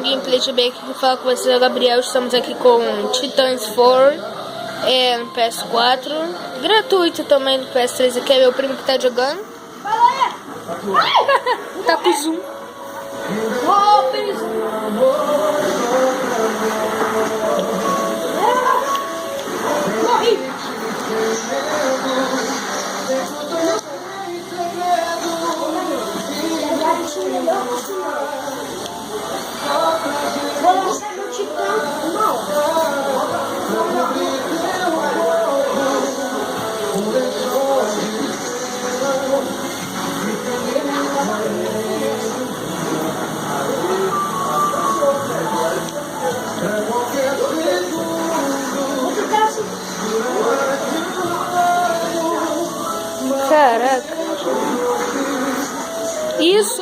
gameplay de bem aqui que fala com vocês, é o Gabriel. Estamos aqui com Titans 4 no PS4, gratuito também no PS3. Aqui é meu primo que tá jogando. Tá com zoom. Vou lançar meu titã, não. Caraca. Isso.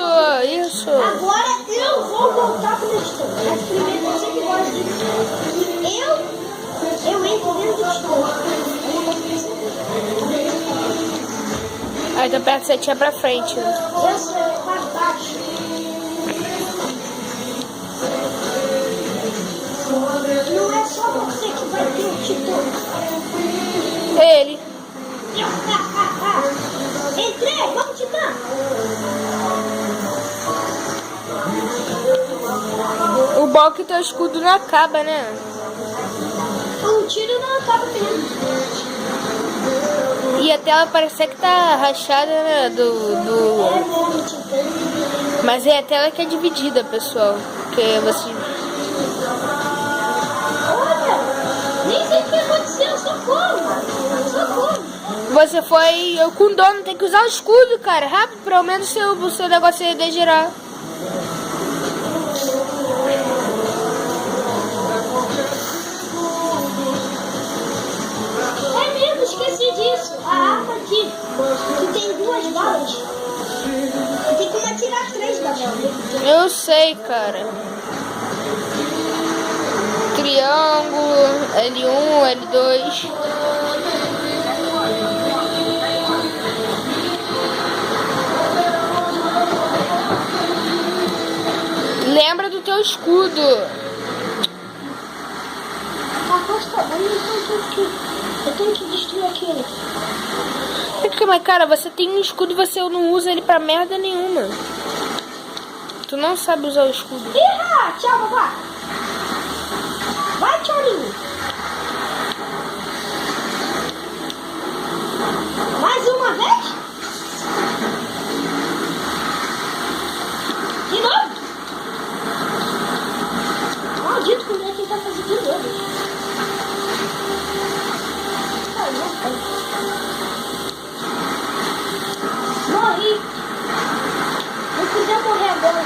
Agora eu vou voltar pro Titã. Mas primeiro você que gosta de eu entro dentro do Titã. Aí tu aperta setinha pra frente. Eu sou pra baixo. Não é só você que vai ter o Titã. Ele. Entrei, vamos Titã. O bom é que teu escudo não acaba, né? O tiro não acaba mesmo. E a tela parece que tá rachada, né? É mesmo, Titã. Mas é a tela que é dividida, pessoal. Porque você... Olha, nem sei o que aconteceu, socorro. Você foi com dono, tem que usar o escudo, cara. Rápido, pelo menos o seu negócio ia girar. É mesmo, esqueci disso. A arma aqui, que tem 2 balas. Tem como atirar 3 da bala. Eu sei, cara. Triângulo, L1, L2. Lembra do teu escudo. Eu tenho que destruir aquilo. Mas cara, você tem um escudo e você não usa ele pra merda nenhuma. Tu não sabe usar o escudo. Ih, tchau, babá. Vai, Tcholinho. Mais uma vez? De novo? Maldito, como é que ele tá fazendo de novo? Morri. Não podia morrer agora.